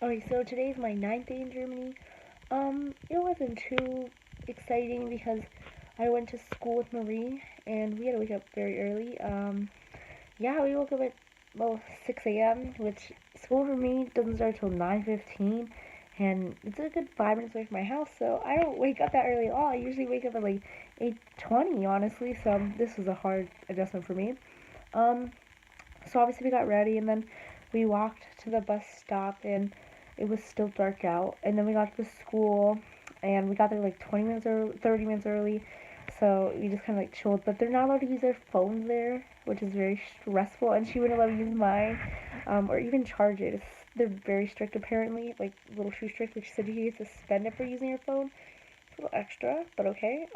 Okay, so today's my ninth day in Germany. It wasn't too exciting because I went to school with Marie and we had to wake up very early. Yeah, we woke up at 6 a.m., which school for me doesn't start till 9:15, and it's a good 5 minutes away from my house, so I don't wake up that early at all. I usually wake up at like 8:20, honestly. So this was a hard adjustment for me. Um, so obviously we got ready and then we walked to the bus stop and it was still dark out. And then we got to the school and we got there like 20 minutes or 30 minutes early. So we just kind of like chilled. But they're not allowed to use their phones there, which is very stressful. And she wouldn't let me use mine or even charge it. They're very strict apparently, like a little too strict. Which said you get suspended for using your phone. It's a little extra, but okay.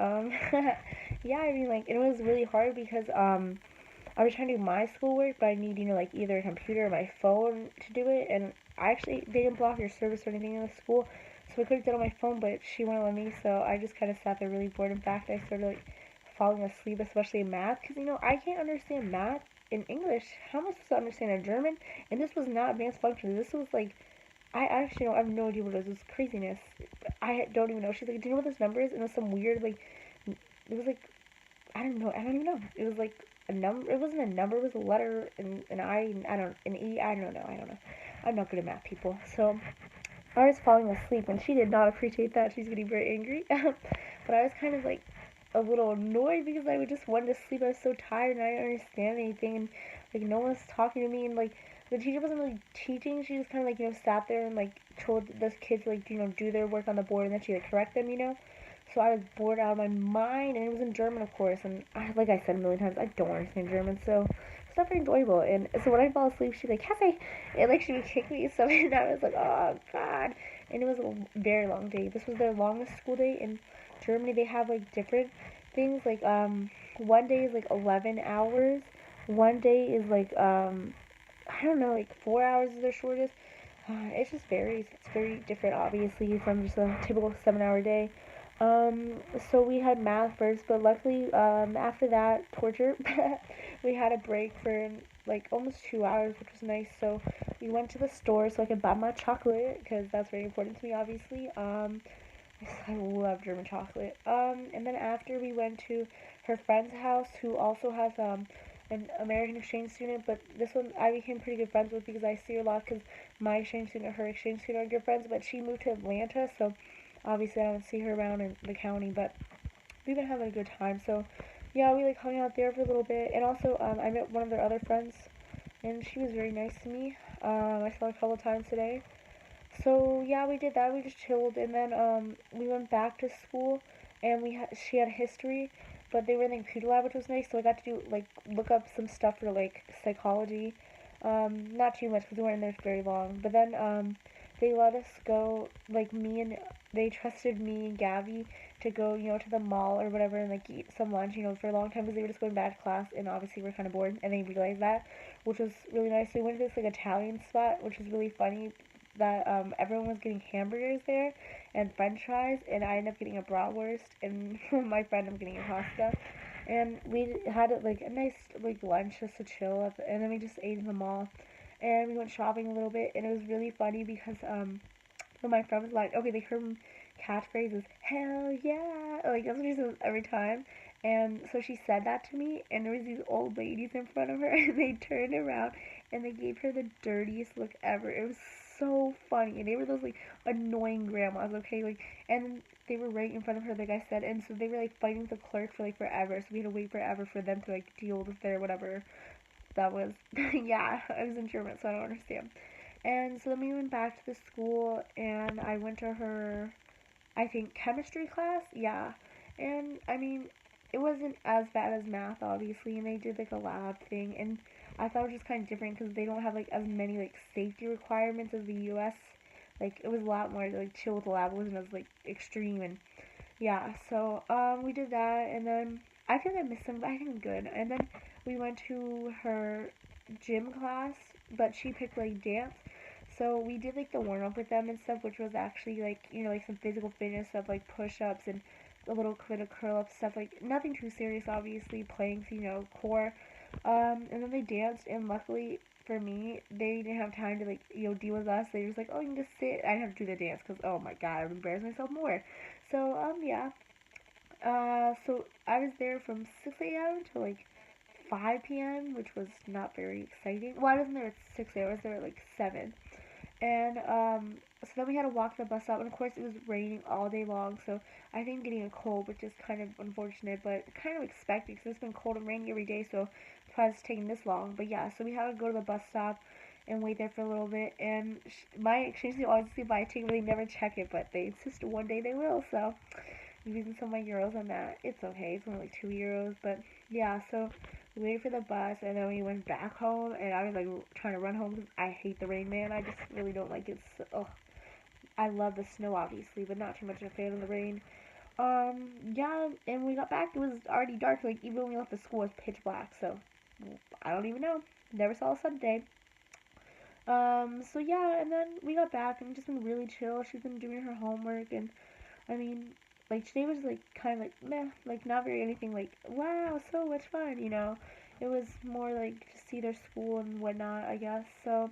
Yeah, I mean like it was really hard because I was trying to do my schoolwork, but I need, like either a computer or my phone to do it. And I actually, they didn't block your service or anything in the school, so I could have done it on my phone, but she wouldn't let me, so I just kind of sat there really bored. In fact, I started like falling asleep, especially in math, because I can't understand math in English. How am I supposed to understand a German? And this was not advanced functions. This was like, I actually don't I have no idea what it was. It was craziness. I don't even know. She's like, do you know what this number is? And it was some weird like, it was like I don't know. I don't even know. It was like a number. It wasn't a number. It was a letter and an I. I don't. An E. I don't know. I don't know. I'm not good at math, people. So I was falling asleep, and she did not appreciate that. She's getting very angry. But I was kind of like a little annoyed because I would just wanted to sleep. I was so tired and I didn't understand anything, and like no one was talking to me, and like the teacher wasn't really teaching. She just kind of like sat there and like told the kids like do their work on the board, and then she like correct them. So I was bored out of my mind, and it was in German, of course. And like I said a million times, I don't understand German, so it's not very enjoyable. And so when I fall asleep, she'd like, Cassie, and like she would kick me. So and I was like, oh god. And it was a very long day. This was their longest school day in Germany. They have like different things. Like one day is like 11 hours. One day is like I don't know, like 4 hours is their shortest. It just varies. It's very different, obviously, from just a typical 7 hour day. Um, so we had math first, but luckily, after that torture, we had a break for like almost 2 hours, which was nice. So we went to the store so I could buy my chocolate because that's very important to me, obviously. I love German chocolate. And then after we went to her friend's house, who also has an American exchange student, but this one I became pretty good friends with because I see her a lot because my exchange student and her exchange student are good friends. But she moved to Atlanta, so obviously I don't see her around in the county. But we've been having a good time. So yeah, we like hung out there for a little bit, and also I met one of their other friends, and she was very nice to me. I saw her a couple of times today. So yeah, we did that. We just chilled, and then we went back to school, and she had history, but they were in the computer lab, which was nice. So I got to do like look up some stuff for like psychology. Not too much because we weren't in there very long. But then they let us go. Like me and they trusted me and Gabby to go, to the mall or whatever, and like eat some lunch, for a long time because they were just going back to class, and obviously we're kind of bored, and they realized that, which was really nice. We went to this like Italian spot, which was really funny that everyone was getting hamburgers there and french fries, and I ended up getting a bratwurst, and my friend ended up getting a pasta. And we had like a nice like lunch just to chill up, and then we just ate in the mall, and we went shopping a little bit, and it was really funny because when my friend was like, okay, they heard catchphrases, hell yeah, like that's what she says every time. And so she said that to me, and there was these old ladies in front of her, and they turned around and they gave her the dirtiest look ever. It was so funny, and they were those like annoying grandmas, okay, like, and they were right in front of her, like I said, and so they were like fighting with the clerk for like forever. So we had to wait forever for them to like deal with their whatever that was. Yeah, I was in German, so I don't understand. And so then we went back to the school, and I went to her, I think, chemistry class. Yeah. And I mean, it wasn't as bad as math, obviously, and they did like a lab thing, and I thought it was just kind of different because they don't have like as many like safety requirements as the U.S. Like it was a lot more like chill with the lab. It wasn't as like extreme, and yeah. So we did that, and then I feel like I missed some, but I think I'm good. And then we went to her gym class, but she picked like dance. So we did like the warm up with them and stuff, which was actually like like some physical fitness stuff like push ups and a little bit of curl up stuff, like nothing too serious, obviously planks, core. And then they danced, and luckily for me, they didn't have time to like deal with us. They were just like, oh, you can just sit. I didn't have to do the dance because oh my god, I would embarrass myself more. So yeah. So I was there from 6 a.m. to like 5 p.m., which was not very exciting. Well, I wasn't there at 6 a.m. I was there at like 7. And so then we had to walk to the bus stop, and of course it was raining all day long. So I think getting a cold, which is kind of unfortunate, but kind of expected because it's been cold and rainy every day. So it's probably it's taking this long. But yeah, so we had to go to the bus stop and wait there for a little bit. And my exchange they always see buy a ticket, but they never check it. But they insist one day they will. So I'm using some of my euros on that. It's okay. It's only like 2 euros, but yeah. So we waited for the bus, and then we went back home. And I was like trying to run home because I hate the rain, man. I just really don't like it. So, ugh. I love the snow, obviously, but not too much of a fan of the rain. Yeah, and we got back. It was already dark. Like even when we left the school, it was pitch black. So I don't even know. Never saw the sun today. So yeah, and then we got back and just been really chill. She's been doing her homework, and I mean, like today was like kind of like meh, like not very anything like wow, so much fun. It was more like to see their school and whatnot, I guess. So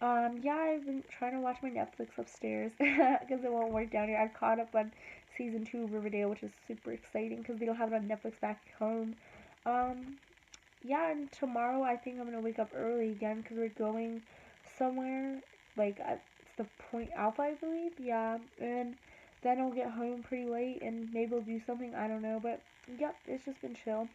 yeah, I've been trying to watch my Netflix upstairs because it won't work down here. I've caught up on season 2 of Riverdale, which is super exciting because they don't have it on Netflix back home. Um, yeah, and tomorrow I think I'm gonna wake up early again because we're going somewhere. Like it's the Point Alpha, I believe. Yeah, and then I'll get home pretty late and maybe I'll do something. I don't know, but yep, it's just been chill.